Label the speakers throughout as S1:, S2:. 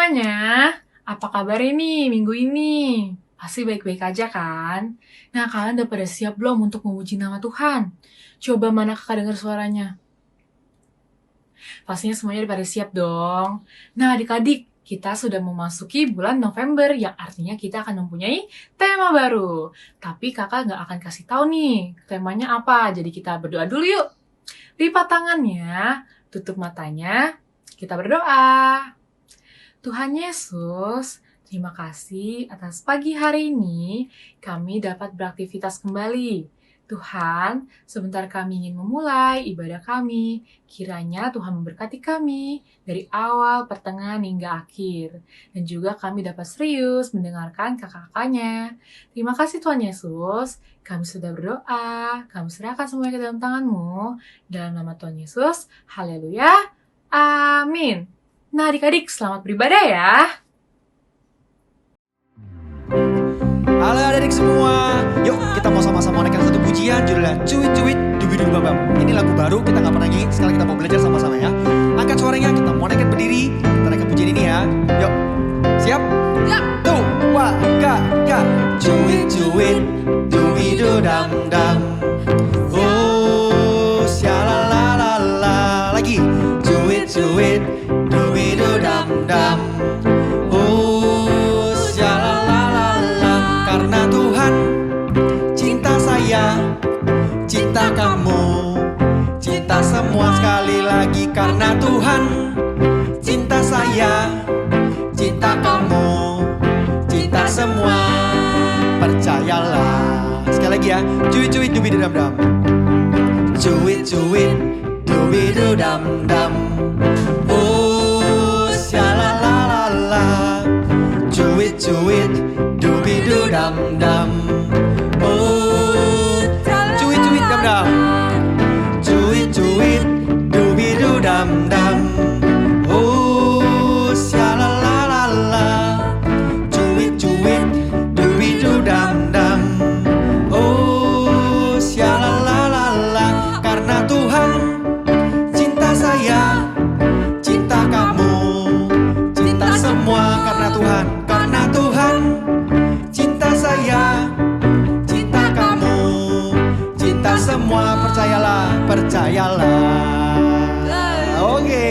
S1: semuanya, apa kabar ini minggu ini? Pasti baik-baik aja kan? Nah, kalian udah pada siap belum untuk memuji nama Tuhan? Coba mana kakak dengar suaranya? Pastinya semuanya udah pada siap dong. Nah, adik-adik, kita sudah memasuki bulan November, yang artinya kita akan mempunyai tema baru. Tapi kakak nggak akan kasih tahu nih, temanya apa. Jadi kita berdoa dulu yuk. Lipat tangannya, tutup matanya, kita berdoa. Tuhan Yesus, terima kasih atas pagi hari ini kami dapat beraktivitas kembali. Tuhan, sebentar kami ingin memulai ibadah kami. Kiranya Tuhan memberkati kami dari awal, pertengahan, hingga akhir. Dan juga kami dapat serius mendengarkan kakak-kakaknya. Terima kasih Tuhan Yesus. Kami sudah berdoa, kami serahkan semuanya ke dalam tangan-Mu. Dalam nama Tuhan Yesus, haleluya, amin. Nah adik-adik, selamat beribadah ya.
S2: Halo adik-adik semua, yuk kita mau sama-sama naikkan satu pujian judulnya Cuit Cuit Dubi Dubi Babam. Ini lagu baru, kita gak pernah nyanyi, sekarang kita mau belajar sama-sama ya. Angkat suaranya, kita mau naikkan berdiri, kita naikkan pujian ini ya. Yuk, siap?
S3: Ya.
S2: Tuh, wah, ga. Cuit Cuit Dubi Du Dam Dam. Oh, syalalalala. Lagi, Cuit Cuit Dubi Du Dam Dam. Oh, syalalalala. Karena Tuhan cinta saya, cinta kamu, cinta semua. Sekali lagi, karena Tuhan cinta saya, cinta kamu, cinta semua. Percayalah. Sekali lagi ya, cuit cuit dubi du dam dam. Cuit cuit dubi du dam dam. Oh, syalalalala. Cuit cuit dubi du dam dam. Oh, cuit cuit dam dam. Cuit cuit dubi du dam dam. Oh, syalalalala. Cuit cuit dubi du dam dam. Oh, syalalalala. Karena Tuhan cinta saya, cinta kamu, cinta semua. Karena Tuhan cinta saya, cinta kamu, cinta semua. Percayalah. Oke.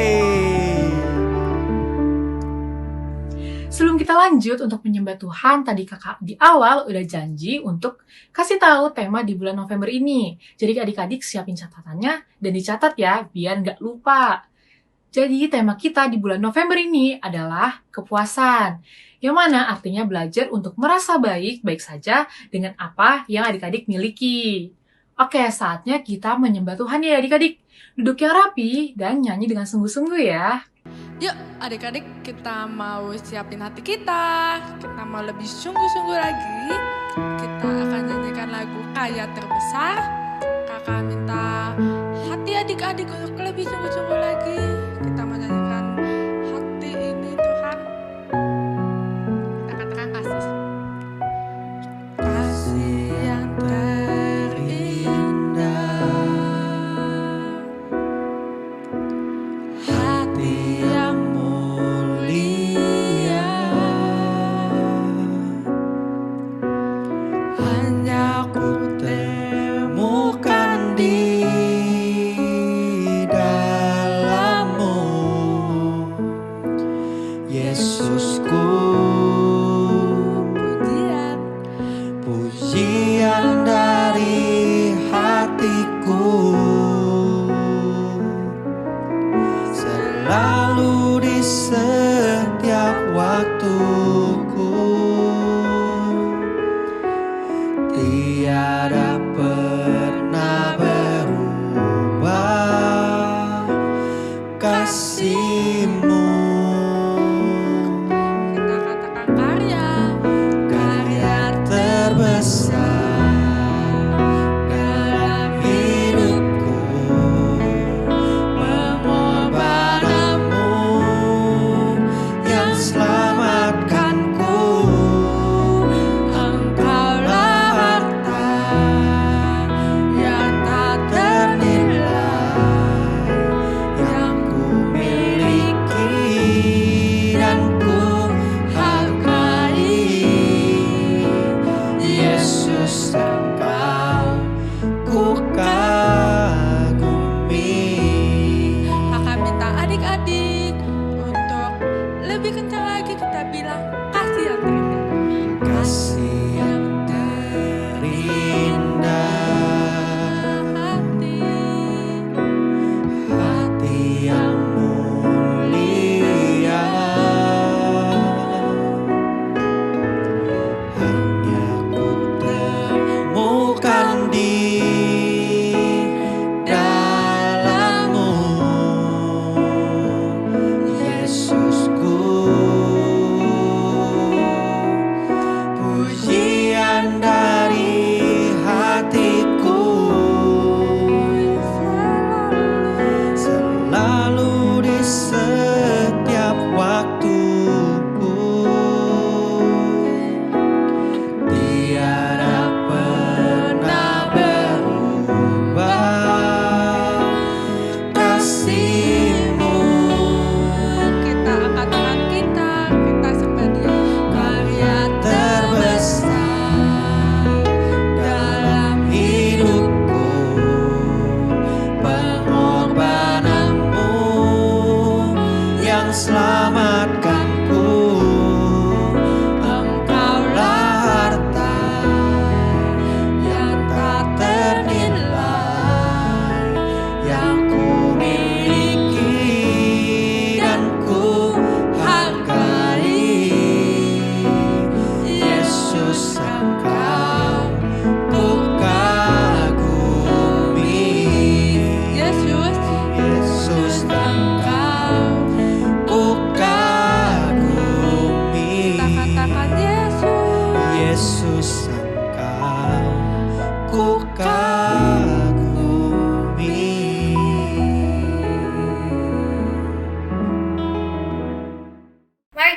S1: Sebelum kita lanjut untuk menyembah Tuhan, tadi kakak di awal udah janji untuk kasih tahu tema di bulan November ini. Jadi adik-adik siapin catatannya dan dicatat ya, biar nggak lupa. Jadi tema kita di bulan November ini adalah kepuasan. Yang mana artinya belajar untuk merasa baik-baik saja dengan apa yang adik-adik miliki. Oke, saatnya kita menyembah Tuhan ya adik-adik. Duduk yang rapi dan nyanyi dengan sungguh-sungguh ya.
S3: Yuk adik-adik, kita mau siapin hati kita. Kita mau lebih sungguh-sungguh lagi. Kita akan nyanyikan lagu Kaya Terbesar. Kakak minta hati adik-adik untuk lebih sungguh-sungguh lagi. Kita mau nyanyikan hati ini Tuhan. Kita katakan kasih. Kasih yang terindah, hati yang mulia, hanya ku
S2: Temukan di dalammu, Yesusku.
S3: pujian.
S2: Pujian dari hatiku, selalu di setiap waktuku. Tiada pernah berubah kasih-Mu.
S3: Kita katakan karya
S2: Terbesar dalam hidupku, pengorbananmu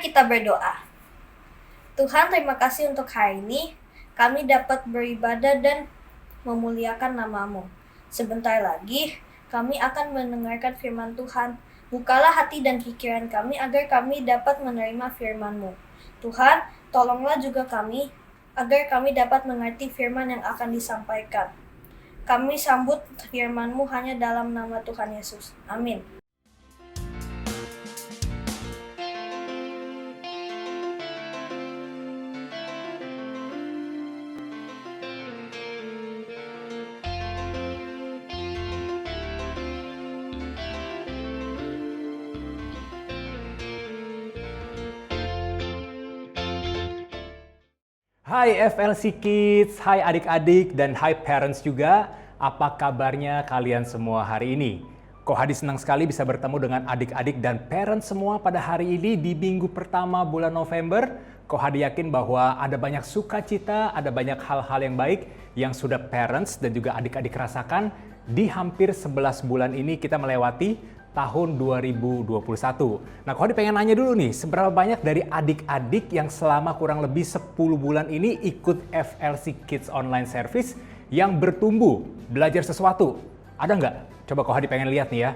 S4: kita berdoa. Tuhan, terima kasih untuk hari ini. Kami dapat beribadah dan memuliakan nama-Mu. Sebentar lagi, kami akan mendengarkan firman Tuhan. Bukalah hati dan pikiran kami agar kami dapat menerima firman-Mu. Tuhan, tolonglah juga kami agar kami dapat mengerti firman yang akan disampaikan. Kami sambut firman-Mu hanya dalam nama Tuhan Yesus. Amin.
S5: Hai FLC Kids, hai adik-adik, dan hai parents juga. Apa kabarnya kalian semua hari ini? Kohadi senang sekali bisa bertemu dengan adik-adik dan parents semua pada hari ini di minggu pertama bulan November. Kohadi yakin bahwa ada banyak sukacita, ada banyak hal-hal yang baik yang sudah parents dan juga adik-adik rasakan di hampir 11 bulan ini kita melewati tahun 2021. Nah, Kohadi pengen nanya dulu nih, seberapa banyak dari adik-adik yang selama kurang lebih 10 bulan ini ikut FLC Kids Online Service yang bertumbuh, belajar sesuatu? Ada nggak? Coba Kohadi pengen lihat nih ya.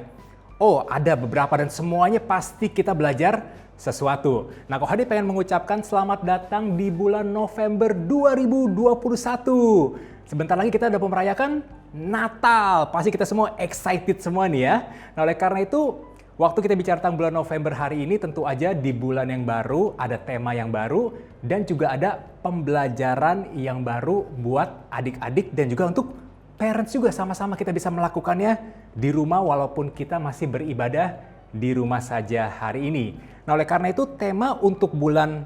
S5: Oh, ada beberapa dan semuanya pasti kita belajar sesuatu. Nah, Kohadi pengen mengucapkan selamat datang di bulan November 2021. Sebentar lagi kita udah merayakan Natal, pasti kita semua excited semua nih ya. Nah, oleh karena itu, waktu kita bicara tentang bulan November hari ini, tentu aja di bulan yang baru, ada tema yang baru, dan juga ada pembelajaran yang baru buat adik-adik dan juga untuk parents juga sama-sama kita bisa melakukannya di rumah walaupun kita masih beribadah di rumah saja hari ini. Nah, oleh karena itu, tema untuk bulan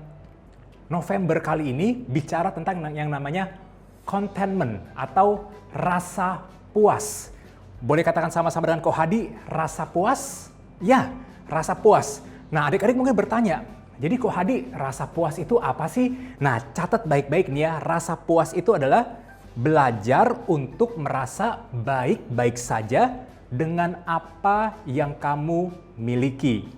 S5: November kali ini bicara tentang yang namanya contentment atau rasa puas. Boleh katakan sama-sama dengan Kohadi, rasa puas? Ya, rasa puas. Nah, adik-adik mungkin bertanya, jadi Kohadi, rasa puas itu apa sih? Nah, catat baik-baik nih ya, rasa puas itu adalah belajar untuk merasa baik-baik saja dengan apa yang kamu miliki.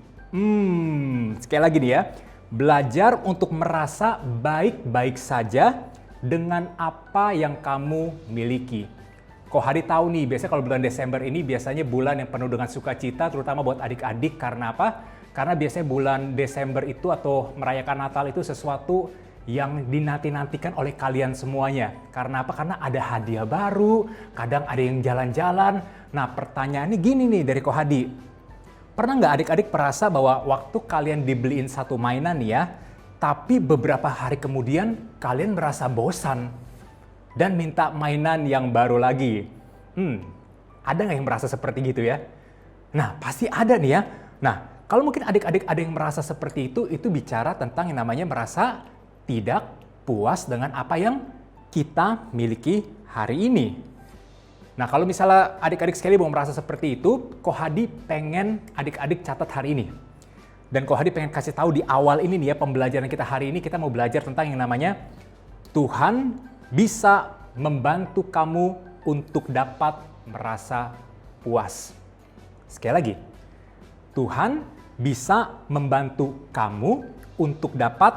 S5: Sekali lagi nih ya, belajar untuk merasa baik-baik saja dengan apa yang kamu miliki. Kohadi tahu nih, biasanya kalau bulan Desember ini biasanya bulan yang penuh dengan sukacita, terutama buat adik-adik. Karena apa? Karena biasanya bulan Desember itu atau merayakan Natal itu sesuatu yang dinanti-nantikan oleh kalian semuanya. Karena apa? Karena ada hadiah baru, kadang ada yang jalan-jalan. Nah, pertanyaannya gini nih dari Kohadi. Pernah nggak adik-adik merasa bahwa waktu kalian dibeliin satu mainan ya, tapi beberapa hari kemudian kalian merasa bosan dan minta mainan yang baru lagi? Ada nggak yang merasa seperti gitu ya? Nah, pasti ada nih ya. Nah, kalau mungkin adik-adik ada yang merasa seperti itu bicara tentang yang namanya merasa tidak puas dengan apa yang kita miliki hari ini. Nah, kalau misalnya adik-adik sekali mau merasa seperti itu, Kohadi pengen adik-adik catat hari ini. Dan Kohadi pengen kasih tahu di awal ini nih ya, pembelajaran kita hari ini kita mau belajar tentang yang namanya Tuhan bisa membantu kamu untuk dapat merasa puas. Sekali lagi, Tuhan bisa membantu kamu untuk dapat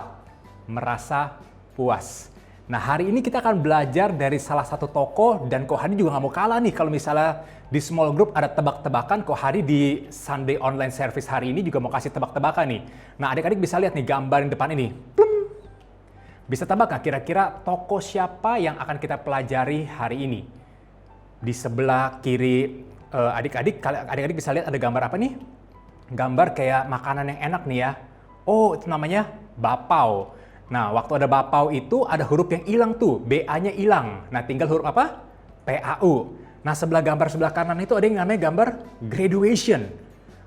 S5: merasa puas. Nah, hari ini kita akan belajar dari salah satu tokoh dan Kohadi juga nggak mau kalah nih kalau misalnya di small group ada tebak-tebakan. Kohadi di Sunday online service hari ini juga mau kasih tebak-tebakan nih. Nah, adik-adik bisa lihat nih gambar yang depan ini. Plum. Bisa tebak nggak kira-kira tokoh siapa yang akan kita pelajari hari ini? Di sebelah kiri adik-adik bisa lihat ada gambar apa nih? Gambar kayak makanan yang enak nih ya. Oh, itu namanya bapau. Nah, waktu ada bapau itu ada huruf yang hilang tuh, BA-nya hilang. Nah, tinggal huruf apa? PAU. Nah, gambar sebelah kanan itu ada yang namanya gambar graduation.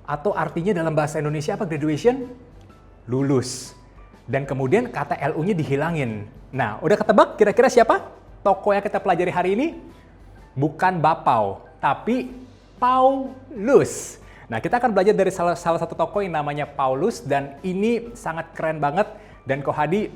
S5: Atau artinya dalam bahasa Indonesia apa graduation? Lulus. Dan kemudian kata LU-nya dihilangin. Nah, udah ketebak kira-kira siapa tokoh yang kita pelajari hari ini? Bukan bapau, tapi Paulus. Nah, kita akan belajar dari salah satu tokoh yang namanya Paulus dan ini sangat keren banget. Dan Kohadi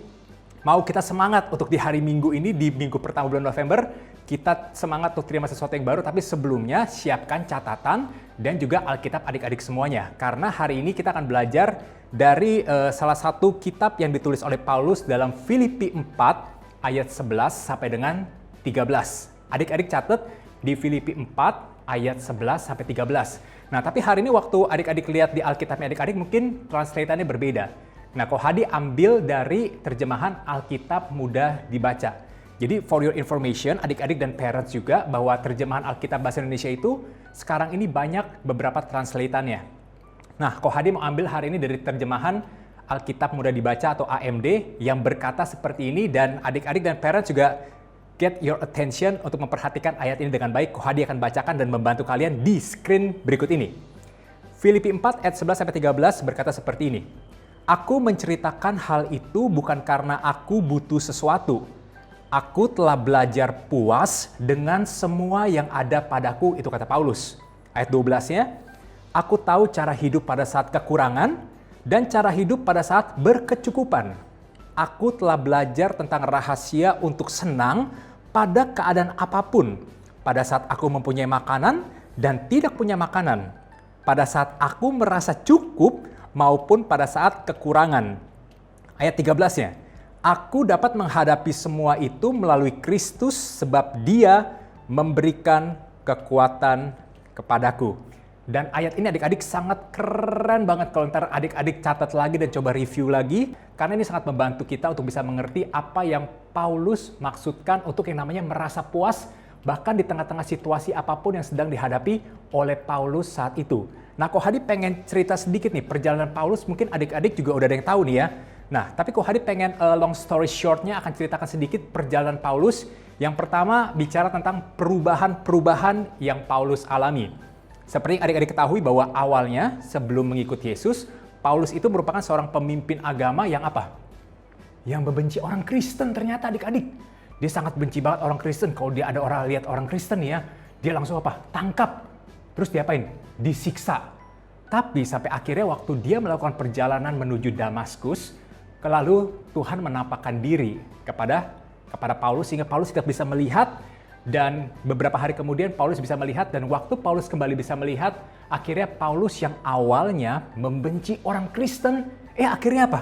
S5: mau kita semangat untuk di hari Minggu ini, di minggu pertama bulan November, kita semangat untuk terima sesuatu yang baru, tapi sebelumnya siapkan catatan dan juga Alkitab adik-adik semuanya. Karena hari ini kita akan belajar dari salah satu kitab yang ditulis oleh Paulus dalam Filipi 4 ayat 11 sampai dengan 13. Adik-adik catat di Filipi 4 ayat 11 sampai 13. Nah, tapi hari ini waktu adik-adik lihat di Alkitabnya adik-adik mungkin translatannya berbeda. Nah, Kohadi ambil dari terjemahan Alkitab mudah dibaca. Jadi for your information, adik-adik dan parents juga, bahwa terjemahan Alkitab Bahasa Indonesia itu sekarang ini banyak beberapa translatannya. Nah, Kohadi mau ambil hari ini dari terjemahan Alkitab mudah dibaca atau AMD yang berkata seperti ini, dan adik-adik dan parents juga get your attention untuk memperhatikan ayat ini dengan baik. Kohadi akan bacakan dan membantu kalian di screen berikut ini. Filipi 4 ayat 11-13 berkata seperti ini. Aku menceritakan hal itu bukan karena aku butuh sesuatu. Aku telah belajar puas dengan semua yang ada padaku, itu kata Paulus. Ayat 12-nya, aku tahu cara hidup pada saat kekurangan dan cara hidup pada saat berkecukupan. Aku telah belajar tentang rahasia untuk senang pada keadaan apapun. Pada saat aku mempunyai makanan dan tidak punya makanan. Pada saat aku merasa cukup maupun pada saat kekurangan. Ayat 13-nya. Aku dapat menghadapi semua itu melalui Kristus sebab Dia memberikan kekuatan kepadaku. Dan ayat ini adik-adik sangat keren banget kalau ntar adik-adik catat lagi dan coba review lagi. Karena ini sangat membantu kita untuk bisa mengerti apa yang Paulus maksudkan untuk yang namanya merasa puas bahkan di tengah-tengah situasi apapun yang sedang dihadapi oleh Paulus saat itu. Nah, Kohadi pengen cerita sedikit nih perjalanan Paulus, mungkin adik-adik juga udah ada yang tahu nih ya. Nah, tapi Kohadi pengen long story short-nya akan ceritakan sedikit perjalanan Paulus. Yang pertama bicara tentang perubahan-perubahan yang Paulus alami. Seperti yang adik-adik ketahui bahwa awalnya sebelum mengikuti Yesus, Paulus itu merupakan seorang pemimpin agama yang apa? Yang membenci orang Kristen ternyata adik-adik. Dia sangat benci banget orang Kristen. Kalau dia ada orang lihat orang Kristen ya, dia langsung apa? Tangkap. Terus diapain? Disiksa. Tapi sampai akhirnya waktu dia melakukan perjalanan menuju Damaskus, lalu Tuhan menampakkan diri kepada Paulus sehingga Paulus tidak bisa melihat, dan beberapa hari kemudian Paulus bisa melihat, dan waktu Paulus kembali bisa melihat, akhirnya Paulus yang awalnya membenci orang Kristen, akhirnya apa?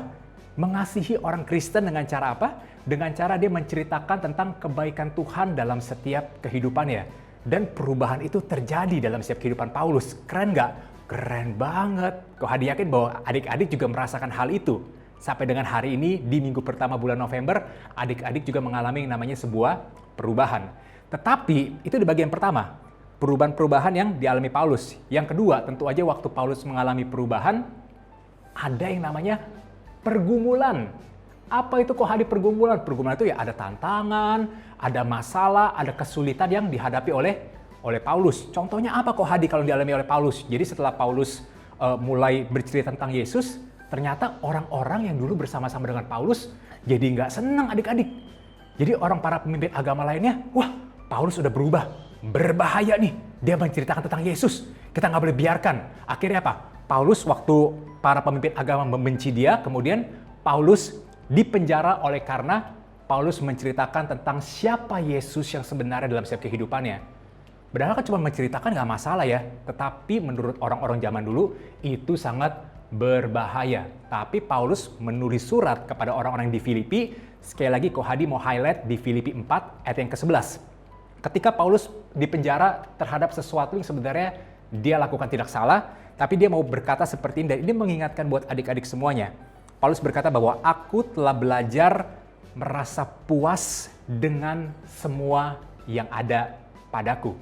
S5: Mengasihi orang Kristen dengan cara apa? Dengan cara dia menceritakan tentang kebaikan Tuhan dalam setiap kehidupannya. Dan perubahan itu terjadi dalam setiap kehidupan Paulus. Keren nggak? Keren banget. Kohadi yakin bahwa adik-adik juga merasakan hal itu. Sampai dengan hari ini, di minggu pertama bulan November, adik-adik juga mengalami yang namanya sebuah perubahan. Tetapi, itu di bagian pertama. Perubahan-perubahan yang dialami Paulus. Yang kedua, tentu aja waktu Paulus mengalami perubahan, ada yang namanya pergumulan. Apa itu Kohadi pergumulan? Pergumulan itu ya ada tantangan, ada masalah, ada kesulitan yang dihadapi oleh Paulus. Contohnya apa Kohadi kalau dialami oleh Paulus? Jadi setelah Paulus mulai bercerita tentang Yesus, ternyata orang-orang yang dulu bersama-sama dengan Paulus jadi nggak senang adik-adik. Jadi para pemimpin agama lainnya, wah Paulus udah berubah, berbahaya nih. Dia menceritakan tentang Yesus, kita nggak boleh biarkan. Akhirnya apa? Paulus waktu para pemimpin agama membenci dia, kemudian Paulus dipenjara oleh karena Paulus menceritakan tentang siapa Yesus yang sebenarnya dalam setiap kehidupannya. Padahal kan cuma menceritakan nggak masalah ya, tetapi menurut orang-orang zaman dulu itu sangat berbahaya. Tapi Paulus menulis surat kepada orang-orang di Filipi. Sekali lagi Kohadi mau highlight di Filipi 4 ayat yang ke-11. Ketika Paulus dipenjara terhadap sesuatu yang sebenarnya dia lakukan tidak salah, tapi dia mau berkata seperti ini, dan ini mengingatkan buat adik-adik semuanya. Paulus berkata bahwa aku telah belajar merasa puas dengan semua yang ada padaku.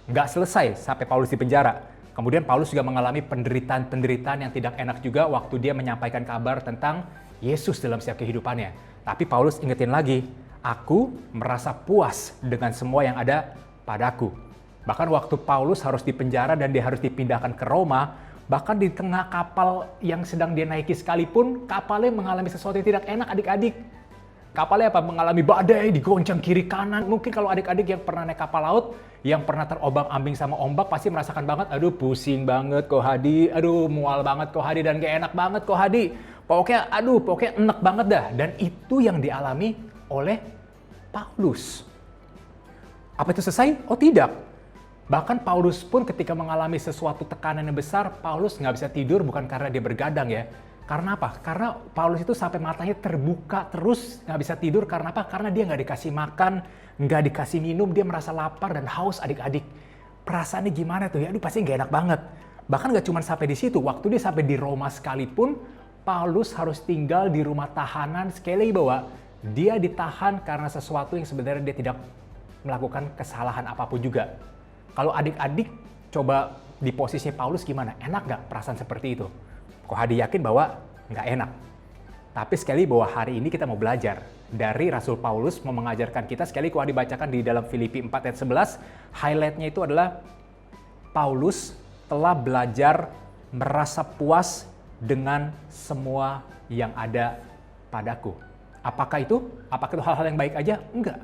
S5: Nggak selesai sampai Paulus di penjara. Kemudian Paulus juga mengalami penderitaan-penderitaan yang tidak enak juga waktu dia menyampaikan kabar tentang Yesus dalam setiap kehidupannya. Tapi Paulus ingetin lagi, aku merasa puas dengan semua yang ada padaku. Bahkan waktu Paulus harus dipenjara dan dia harus dipindahkan ke Roma, bahkan di tengah kapal yang sedang dia naiki sekalipun, kapalnya mengalami sesuatu yang tidak enak adik-adik. Kapalnya apa? Mengalami badai, digoncang kiri kanan. Mungkin kalau adik-adik yang pernah naik kapal laut, yang pernah terombang-ambing sama ombak, pasti merasakan banget, aduh pusing banget Kohadi, aduh mual banget Kohadi, dan gak enak banget Kohadi. Pokoknya enak banget dah. Dan itu yang dialami oleh Paulus. Apa itu selesai? Oh tidak. Bahkan Paulus pun ketika mengalami sesuatu tekanan yang besar, Paulus nggak bisa tidur bukan karena dia bergadang ya. Karena apa? Karena Paulus itu sampai matanya terbuka terus, nggak bisa tidur. Karena apa? Karena dia nggak dikasih makan, nggak dikasih minum, dia merasa lapar dan haus adik-adik. Perasaannya gimana tuh ya? Aduh pasti nggak enak banget. Bahkan nggak cuma sampai di situ, waktu dia sampai di Roma sekalipun, Paulus harus tinggal di rumah tahanan. Sekali lagi bahwa dia ditahan karena sesuatu yang sebenarnya dia tidak melakukan kesalahan apapun juga. Kalau adik-adik coba di posisi Paulus gimana? Enak nggak perasaan seperti itu? Kok Hadi yakin bahwa nggak enak. Tapi sekali bahwa hari ini kita mau belajar dari Rasul Paulus mau mengajarkan kita, sekali kok dibacakan di dalam Filipi 4 ayat 11, highlightnya itu adalah Paulus telah belajar merasa puas dengan semua yang ada padaku. Apakah itu? Apakah itu hal-hal yang baik aja? Enggak.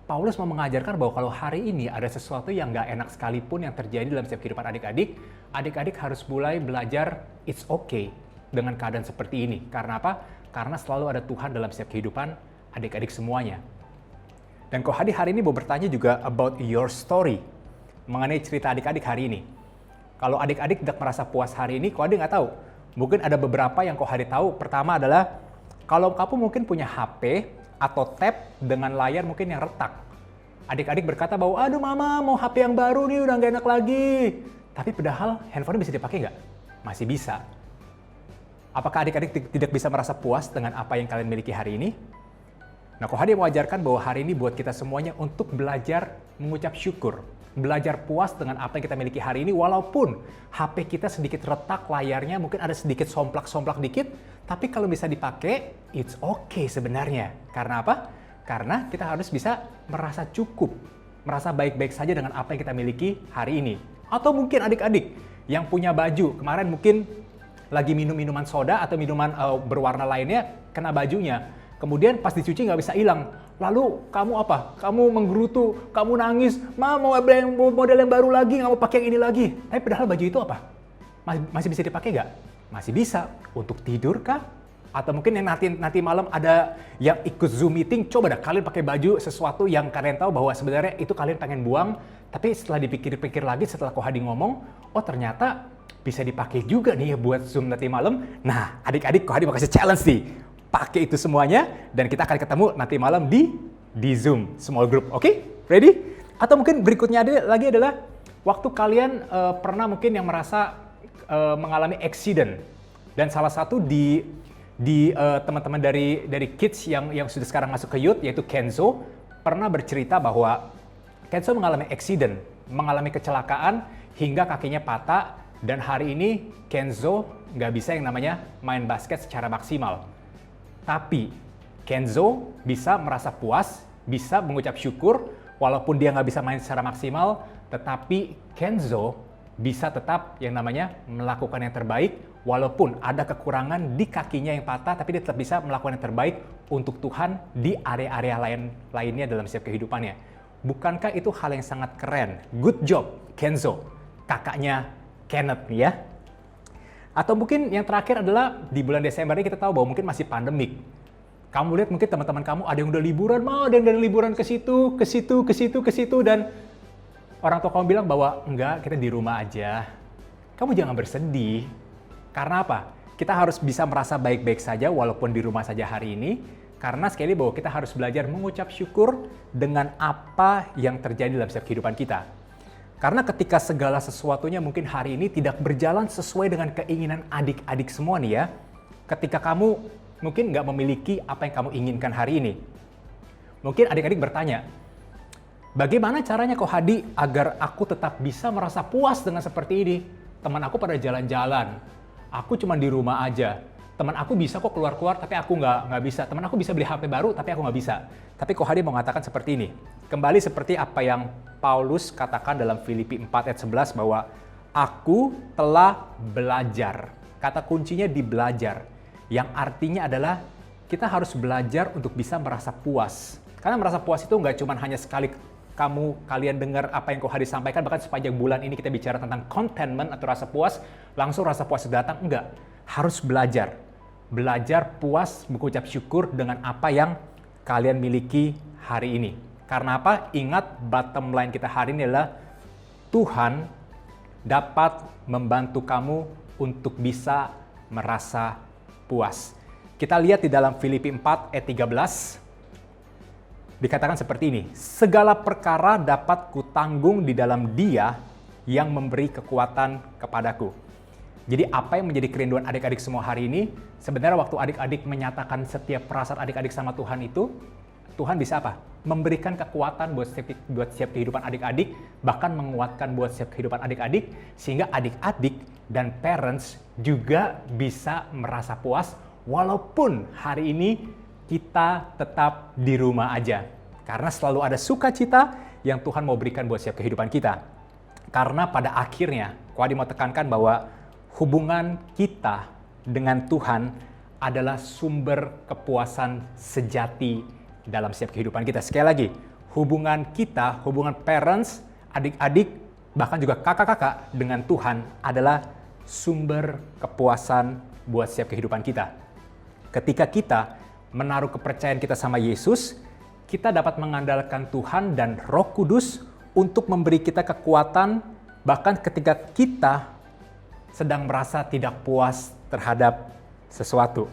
S5: Paulus mau mengajarkan bahwa kalau hari ini ada sesuatu yang nggak enak sekalipun yang terjadi dalam setiap kehidupan adik-adik, adik-adik harus mulai belajar it's okay dengan keadaan seperti ini. Karena apa? Karena selalu ada Tuhan dalam setiap kehidupan adik-adik semuanya. Dan kok Hadi hari ini mau bertanya juga about your story, mengenai cerita adik-adik hari ini. Kalau adik-adik tidak merasa puas hari ini, kok Hadi nggak tahu. Mungkin ada beberapa yang kok Hadi tahu. Pertama adalah kalau kamu mungkin punya HP atau tab dengan layar mungkin yang retak. Adik-adik berkata bahwa, aduh mama mau HP yang baru nih udah nggak enak lagi. Tapi padahal handphone bisa dipakai nggak? Masih bisa. Apakah adik-adik tidak bisa merasa puas dengan apa yang kalian miliki hari ini? Nah, kok Hadi mengajarkan bahwa hari ini buat kita semuanya untuk belajar mengucap syukur. Belajar puas dengan apa yang kita miliki hari ini, walaupun HP kita sedikit retak layarnya, mungkin ada sedikit somplak-somplak dikit, tapi kalau bisa dipakai, it's okay sebenarnya. Karena apa? Karena kita harus bisa merasa cukup, merasa baik-baik saja dengan apa yang kita miliki hari ini. Atau mungkin adik-adik yang punya baju, kemarin mungkin lagi minum minuman soda atau minuman berwarna lainnya, kena bajunya. Kemudian pas dicuci nggak bisa hilang. Lalu kamu apa? Kamu menggerutu, kamu nangis, mau model yang baru lagi, nggak mau pakai yang ini lagi. Tapi padahal baju itu apa? Masih bisa dipakai nggak? Masih bisa. Untuk tidur kah? Atau mungkin yang nanti malam ada yang ikut Zoom meeting, coba dah kalian pakai baju sesuatu yang kalian tahu bahwa sebenarnya itu kalian pengen buang, tapi setelah dipikir-pikir lagi, setelah Ko Hadi ngomong, oh ternyata bisa dipakai juga nih ya buat Zoom nanti malam. Nah, adik-adik Ko Hadi mau kasih challenge nih. Pakai itu semuanya dan kita akan ketemu nanti malam di Zoom small group. Oke? Ready? Atau mungkin berikutnya lagi adalah waktu kalian pernah mungkin yang merasa mengalami accident dan salah satu di teman-teman dari kids yang sudah sekarang masuk ke youth yaitu Kenzo pernah bercerita bahwa Kenzo mengalami accident, mengalami kecelakaan hingga kakinya patah dan hari ini Kenzo nggak bisa yang namanya main basket secara maksimal. Tapi Kenzo bisa merasa puas, bisa mengucap syukur, walaupun dia nggak bisa main secara maksimal, tetapi Kenzo bisa tetap yang namanya melakukan yang terbaik, walaupun ada kekurangan di kakinya yang patah, tapi dia tetap bisa melakukan yang terbaik untuk Tuhan di area-area lainnya dalam setiap kehidupannya. Bukankah itu hal yang sangat keren? Good job, Kenzo, kakaknya Kenneth ya. Atau mungkin yang terakhir adalah di bulan Desember ini kita tahu bahwa mungkin masih pandemik. Kamu lihat mungkin teman-teman kamu ada yang udah liburan, ada yang udah liburan ke situ, dan orang tua kamu bilang bahwa enggak, kita di rumah aja. Kamu jangan bersedih. Karena apa? Kita harus bisa merasa baik-baik saja walaupun di rumah saja hari ini. Karena sekali bahwa kita harus belajar mengucap syukur dengan apa yang terjadi dalam setiap kehidupan kita. Karena ketika segala sesuatunya mungkin hari ini tidak berjalan sesuai dengan keinginan adik-adik semua nih ya. Ketika kamu mungkin nggak memiliki apa yang kamu inginkan hari ini. Mungkin adik-adik bertanya, bagaimana caranya Ko Hadi agar aku tetap bisa merasa puas dengan seperti ini? Teman aku pada jalan-jalan, aku cuma di rumah aja. Teman aku bisa kok keluar-keluar, tapi aku nggak bisa. Teman aku bisa beli HP baru, tapi aku nggak bisa. Tapi Ko Hadi mau mengatakan seperti ini. Kembali seperti apa yang Paulus katakan dalam Filipi 4 ayat 11 bahwa aku telah belajar. Kata kuncinya di belajar. Yang artinya adalah kita harus belajar untuk bisa merasa puas. Karena merasa puas itu nggak cuma hanya sekali kalian dengar apa yang Ko Hadi sampaikan, bahkan sepanjang bulan ini kita bicara tentang contentment atau rasa puas, langsung rasa puas datang. Enggak. Harus belajar. Belajar puas, mengucap syukur dengan apa yang kalian miliki hari ini. Karena apa? Ingat bottom line kita hari ini adalah Tuhan dapat membantu kamu untuk bisa merasa puas. Kita lihat di dalam Filipi 4 ayat 13, dikatakan seperti ini, segala perkara dapat kutanggung di dalam Dia yang memberi kekuatan kepadaku. Jadi apa yang menjadi kerinduan adik-adik semua hari ini, sebenarnya waktu adik-adik menyatakan setiap perasaan adik-adik sama Tuhan itu, Tuhan bisa apa? Memberikan kekuatan buat setiap kehidupan adik-adik, bahkan menguatkan buat setiap kehidupan adik-adik, sehingga adik-adik dan parents juga bisa merasa puas, walaupun hari ini kita tetap di rumah aja. Karena selalu ada sukacita yang Tuhan mau berikan buat setiap kehidupan kita. Karena pada akhirnya, Kohadi mau tekankan bahwa hubungan kita dengan Tuhan adalah sumber kepuasan sejati dalam setiap kehidupan kita. Sekali lagi, hubungan kita, hubungan parents, adik-adik, bahkan juga kakak-kakak dengan Tuhan adalah sumber kepuasan buat setiap kehidupan kita. Ketika kita menaruh kepercayaan kita sama Yesus, kita dapat mengandalkan Tuhan dan Roh Kudus untuk memberi kita kekuatan, bahkan ketika kita sedang merasa tidak puas terhadap sesuatu.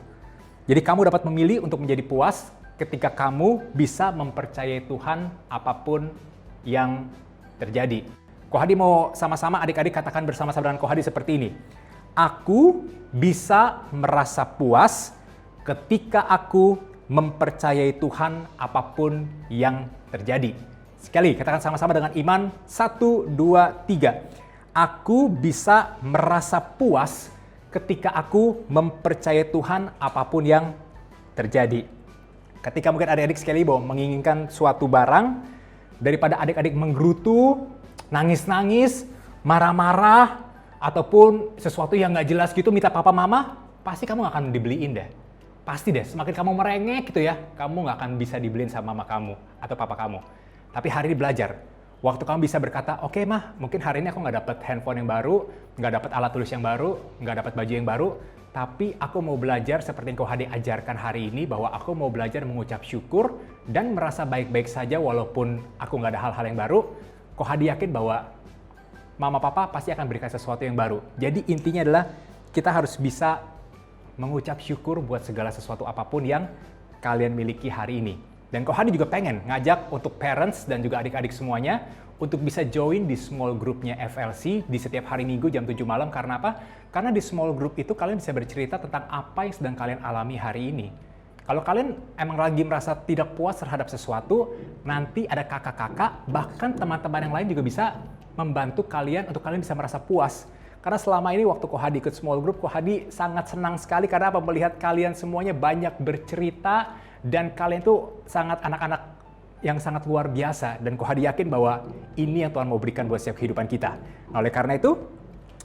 S5: Jadi kamu dapat memilih untuk menjadi puas ketika kamu bisa mempercayai Tuhan apapun yang terjadi. Kohadi mau sama-sama adik-adik katakan bersama-sama dengan Kohadi seperti ini. Aku bisa merasa puas ketika aku mempercayai Tuhan apapun yang terjadi. Sekali, katakan sama-sama dengan iman. 1, 2, 3. Aku bisa merasa puas ketika aku mempercayai Tuhan apapun yang terjadi. Ketika mungkin adik-adik sekali menginginkan suatu barang, daripada adik-adik menggerutu, nangis-nangis, marah-marah, ataupun sesuatu yang nggak jelas gitu minta papa mama, pasti kamu nggak akan dibeliin deh. Pasti deh, semakin kamu merengek gitu ya, kamu nggak akan bisa dibeliin sama mama kamu atau papa kamu. Tapi hari ini belajar. Waktu kamu bisa berkata, oke mah, mungkin hari ini aku nggak dapat handphone yang baru, nggak dapat alat tulis yang baru, nggak dapat baju yang baru, tapi aku mau belajar seperti yang Kohadi ajarkan hari ini, bahwa aku mau belajar mengucap syukur dan merasa baik-baik saja walaupun aku nggak ada hal-hal yang baru. Kohadi yakin bahwa mama papa pasti akan berikan sesuatu yang baru. Jadi intinya adalah kita harus bisa mengucap syukur buat segala sesuatu apapun yang kalian miliki hari ini. Dan Kohadi juga pengen ngajak untuk parents dan juga adik-adik semuanya untuk bisa join di small groupnya FLC di setiap hari Minggu jam 7 malam. Karena apa? Karena di small group itu kalian bisa bercerita tentang apa yang sedang kalian alami hari ini. Kalau kalian emang lagi merasa tidak puas terhadap sesuatu, nanti ada kakak-kakak, bahkan teman-teman yang lain juga bisa membantu kalian untuk kalian bisa merasa puas. Karena selama ini waktu Kohadi ikut small group, Kohadi sangat senang sekali karena apa? Melihat kalian semuanya banyak bercerita dan kalian tuh sangat anak-anak yang sangat luar biasa. Dan Kohadi yakin bahwa ini yang Tuhan mau berikan buat setiap kehidupan kita. Nah, oleh karena itu,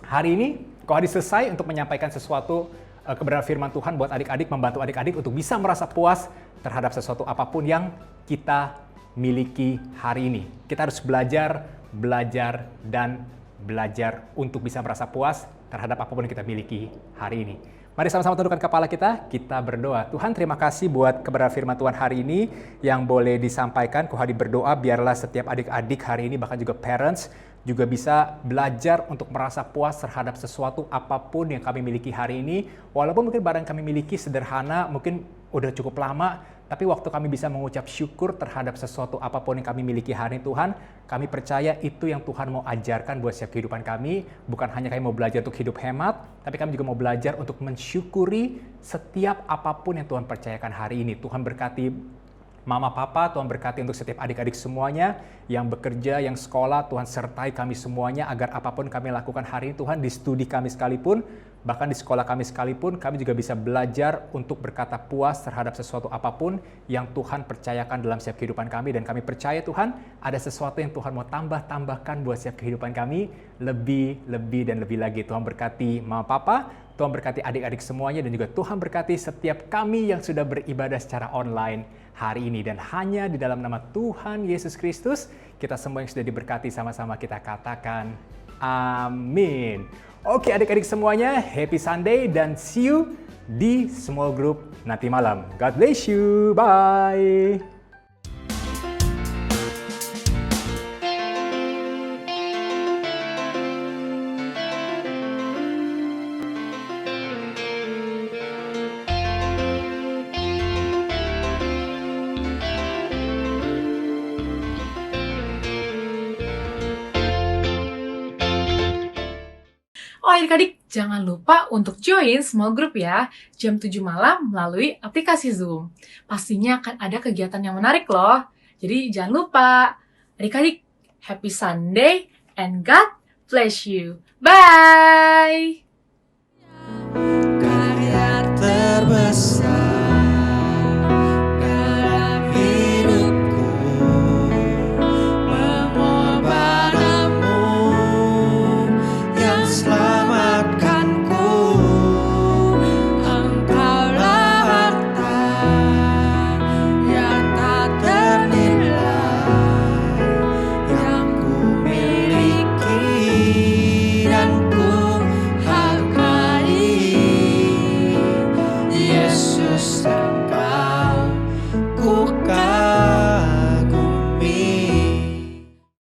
S5: hari ini Kohadi selesai untuk menyampaikan sesuatu kebenaran firman Tuhan buat adik-adik, membantu adik-adik untuk bisa merasa puas terhadap sesuatu apapun yang kita miliki hari ini. Kita harus belajar, dan belajar untuk bisa merasa puas terhadap apapun yang kita miliki hari ini. Mari sama-sama tundukkan kepala kita berdoa. Tuhan, terima kasih buat kebenaran firman Tuhan hari ini yang boleh disampaikan. Kohadi berdoa biarlah setiap adik-adik hari ini, bahkan juga parents, juga bisa belajar untuk merasa puas terhadap sesuatu apapun yang kami miliki hari ini. Walaupun mungkin barang kami miliki sederhana, mungkin udah cukup lama, tapi waktu kami bisa mengucap syukur terhadap sesuatu apapun yang kami miliki hari ini, Tuhan, kami percaya itu yang Tuhan mau ajarkan buat setiap kehidupan kami. Bukan hanya kami mau belajar untuk hidup hemat, tapi kami juga mau belajar untuk mensyukuri setiap apapun yang Tuhan percayakan hari ini. Tuhan berkati Mama Papa, Tuhan berkati untuk setiap adik-adik semuanya yang bekerja, yang sekolah, Tuhan sertai kami semuanya agar apapun kami lakukan hari ini, Tuhan, di studi kami sekalipun, bahkan di sekolah kami sekalipun, kami juga bisa belajar untuk berkata puas terhadap sesuatu apapun yang Tuhan percayakan dalam setiap kehidupan kami. Dan kami percaya, Tuhan, ada sesuatu yang Tuhan mau tambahkan buat setiap kehidupan kami, lebih dan lebih lagi. Tuhan berkati Mama Papa, Tuhan berkati adik-adik semuanya, dan juga Tuhan berkati setiap kami yang sudah beribadah secara online hari ini. Dan hanya di dalam nama Tuhan Yesus Kristus, kita semua yang sudah diberkati sama-sama kita katakan amin. Oke adik-adik semuanya, happy Sunday dan see you di small group nanti malam. God bless you, bye!
S1: Oh adik-adik, jangan lupa untuk join small group ya, jam 7 malam melalui aplikasi Zoom. Pastinya akan ada kegiatan yang menarik loh. Jadi jangan lupa. Adik-adik, happy Sunday and God bless you. Bye!
S2: Karya terbesar dalam hidupku memohon padamu yang selamatkanku. Engkaulah harta yang tak ternilai yang ku miliki dan ku hargai. Yesus, Engkau ku